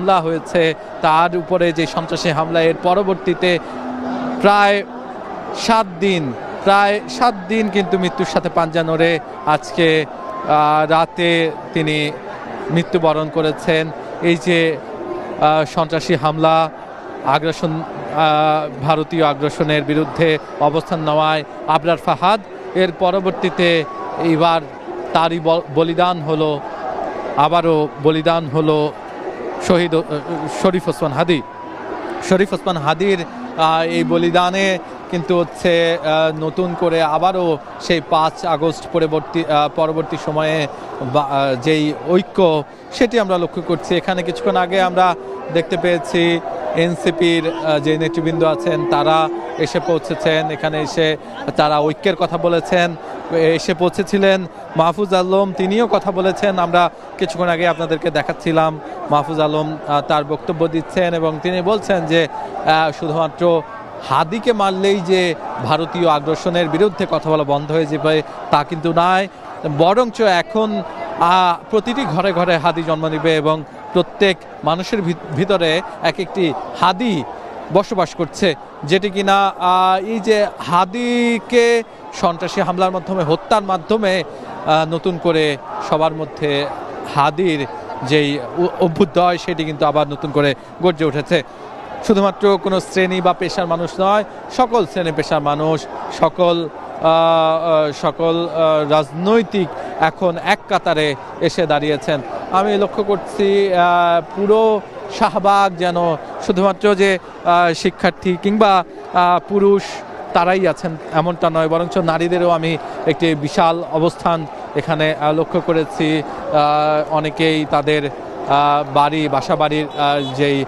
হামলা হয়েছে তার উপরে যে সন্ত্রাসী হামলা, এর পরবর্তীতে প্রায় 7 দিন কিন্তু মৃত্যুর সাথে পাঞ্জা নড়ে আজকে রাতে তিনি মৃত্যুবরণ করেছেন। এই যে সন্ত্রাসী হামলা, আগ্রাসন, ভারতীয় আগ্রাসনের বিরুদ্ধে অবস্থান নেওয়ায় আবরার ফাহাদ, এর পরবর্তীতে এবার তারই বলিদান হলো, আবারও বলিদান হলো শহীদ শরীফ ওসমান হাদি। শরীফ ওসমান হাদির এই বলিদানে কিন্তু হচ্ছে নতুন করে আবারও সেই 5 আগস্ট পরবর্তী সময়ে যেই ঐক্য, সেটি আমরা লক্ষ্য করছি। এখানে কিছুক্ষণ আগে আমরা দেখতে পেয়েছি এনসিপির যে নেতৃবৃন্দ আছেন তারা এসে পৌঁছেছেন, এখানে এসে তারা ঐক্যের কথা বলেছেন। এসে পৌঁছেছিলেন মাহফুজ আলম, তিনিও কথা বলেছেন। আমরা কিছুক্ষণ আগে আপনাদেরকে দেখাচ্ছিলাম মাহফুজ আলম তার বক্তব্য দিচ্ছেন এবং তিনি বলছেন যে শুধুমাত্র হাদিকে মারলেই যে ভারতীয় আগ্রাসনের বিরুদ্ধে কথা বলা বন্ধ হয়ে যাবে তা কিন্তু নয়, বরঞ্চ এখন প্রতিটি ঘরে ঘরে হাদি জন্ম নেবে এবং প্রত্যেক মানুষের ভিতরে এক একটি হাদি বসবাস করছে, যেটি কিনা এই যে হাদিকে সন্ত্রাসী হামলার মাধ্যমে, হত্যার মাধ্যমে নতুন করে সবার মধ্যে হাদির যেই অভ্যুদয় সেটি কিন্তু আবার নতুন করে গর্জে উঠেছে। শুধুমাত্র কোনো শ্রেণী বা পেশার মানুষ নয়, সকল শ্রেণী পেশার মানুষ, সকল রাজনৈতিক এখন এক কাতারে এসে দাঁড়িয়েছেন। আমি লক্ষ্য করছি পুরো শাহবাগ যেন শুধুমাত্র যে শিক্ষার্থী কিংবা পুরুষ তারাই আছেন এমনটা নয়, বরঞ্চ নারীদেরও আমি একটি বিশাল অবস্থান এখানে লক্ষ্য করেছি। অনেকেই তাদের বাসাবাড়ির যেই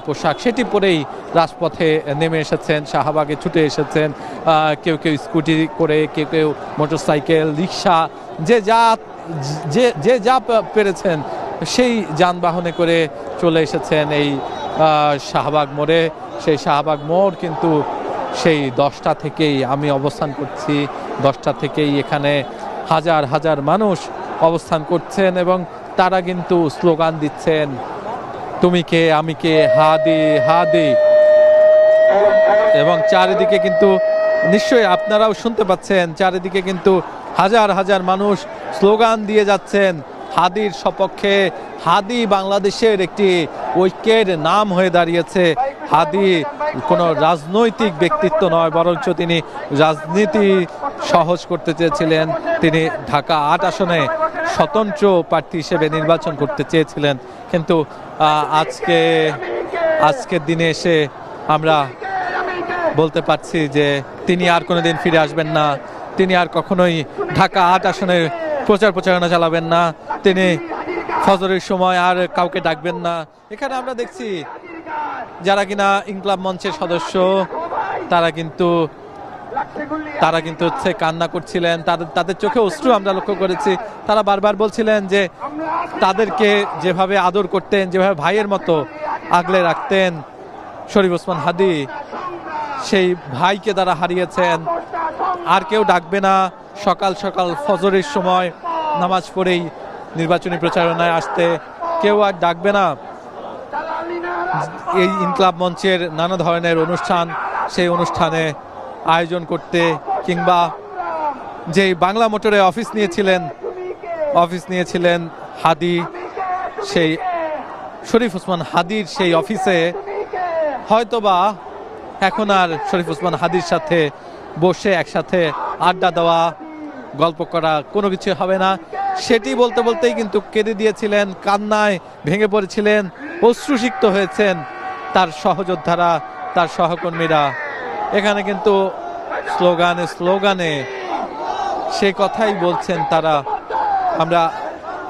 পোশাক সেটি পরেই রাজপথে নেমে এসেছেন, শাহবাগে ছুটে এসেছেন। কেউ কেউ স্কুটি করে, কেউ কেউ মোটরসাইকেল, রিক্সা, যে যা পেরেছেন সেই যানবাহনে করে চলে এসেছেন এই শাহবাগ মোড়ে। সেই শাহবাগ মোড় কিন্তু সেই 10টা থেকেই আমি অবস্থান করছি, 10টা থেকেই এখানে হাজার হাজার মানুষ অবস্থান করছেন এবং তারা কিন্তু স্লোগান দিচ্ছেন, তুমি কে আমি কে, হাদি হাদি। এবং চারিদিকে কিন্তু নিশ্চয়ই আপনারাও শুনতে পাচ্ছেন, চারিদিকে কিন্তু হাজার হাজার মানুষ স্লোগান দিয়ে যাচ্ছেন হাদির সপক্ষে। হাদি বাংলাদেশের একটি ঐক্যের নাম হয়ে দাঁড়িয়েছে। হাদি কোনো রাজনৈতিক ব্যক্তিত্ব নয়, বরঞ্চ তিনি রাজনীতি সহজ করতে চেয়েছিলেন। তিনি ঢাকা 8 আসনে স্বতন্ত্র প্রার্থী হিসেবে নির্বাচন করতে চেয়েছিলেন, কিন্তু আজকের দিনে এসে আমরা বলতে পারছি যে তিনি আর কোনোদিন ফিরে আসবেন না। তিনি আর কখনোই ঢাকা 8 আসনে প্রচারণা চালাবেন না। তিনি ফজরের সময় আর কাউকে ডাকবেন না। এখানে আমরা দেখছি যারা কিনা ইনকলাব মঞ্চের সদস্য তারা কিন্তু হচ্ছে কান্না করছিলেন, তাদের চোখে অশ্রু আমরা লক্ষ্য করেছি। তারা বারবার বলছিলেন যে তাদেরকে যেভাবে আদর করতেন, যেভাবে ভাইয়ের মতো আগলে রাখতেন শরীফ ওসমান হাদি, সেই ভাইকে তারা হারিয়েছেন। আর কেউ ডাকবে না সকাল সকাল ফজরের সময় নামাজ পড়েই নির্বাচনী প্রচারণায় আসতে, কেউ আর ডাকবে না এই ইনকলাব মঞ্চের নানা ধরনের অনুষ্ঠান, সেই অনুষ্ঠানে আয়োজন করতে, কিংবা যেই বাংলা মোটরে অফিস নিয়েছিলেন হাদি, সেই শরীফ ওসমান হাদির সেই অফিসে হয়তোবা এখন আর শরীফ ওসমান হাদির সাথে বসে একসাথে আড্ডা দেওয়া, গল্প করা কোনো কিছু হবে না। সেটি বলতে বলতেই কিন্তু কেঁদে দিয়েছিলেন, কান্নায় ভেঙে পড়েছিলেন, অশ্রুসিক্ত হয়েছেন তার সহযোদ্ধারা, তার সহকর্মীরা। এখানে কিন্তু স্লোগানে সেই কথাই বলছেন তারা। আমরা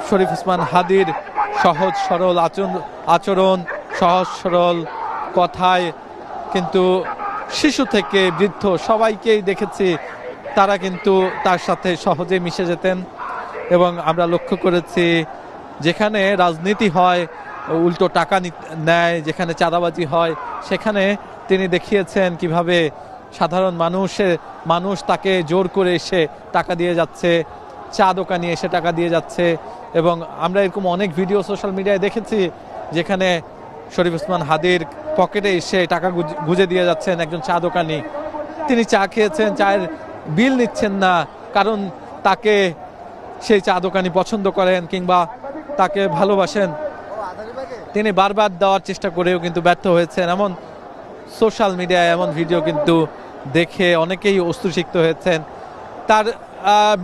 শরীফ ওসমান হাদির সহজ সরল আচরণ, সহজ সরল কথায় কিন্তু শিশু থেকে বৃদ্ধ সবাইকেই দেখেছি তারা কিন্তু তার সাথে সহজে মিশে যেতেন। এবং আমরা লক্ষ্য করেছি যেখানে রাজনীতি হয়, উল্টো টাকা নেয়, যেখানে চাঁদাবাজি হয়, সেখানে তিনি দেখিয়েছেন কিভাবে সাধারণ মানুষ তাকে জোর করে এসে টাকা দিয়ে যাচ্ছে, চা দোকানে এসে টাকা দিয়ে যাচ্ছে। এবং আমরা এরকম অনেক ভিডিও সোশ্যাল মিডিয়ায় দেখেছি যেখানে শরীফ ওসমান হাদির পকেটে এসে টাকা গুঁজে দিয়ে যাচ্ছেন একজন চা দোকানি। তিনি চা খেয়েছেন, চায়ের বিল নিচ্ছেন না, কারণ তাকে সেই চা দোকানি পছন্দ করেন কিংবা তাকে ভালোবাসেন। তিনি বারবার দেওয়ার চেষ্টা করেও কিন্তু ব্যর্থ হয়েছেন। এমন সোশ্যাল মিডিয়ায় এমন ভিডিও কিন্তু দেখে অনেকেই অশ্রুসিক্ত হয়েছেন। তার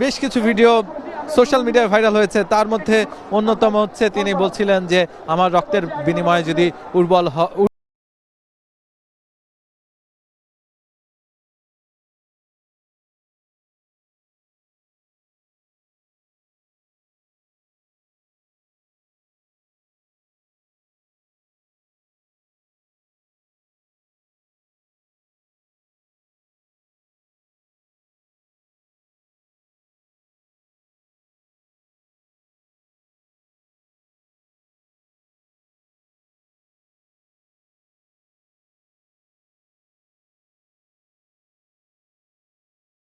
বেশ কিছু ভিডিও সোশ্যাল মিডিয়ায় ভাইরাল হয়েছে, তার মধ্যে অন্যতম হচ্ছে তিনি বলছিলেন যে আমার রক্তের বিনিময়ে যদি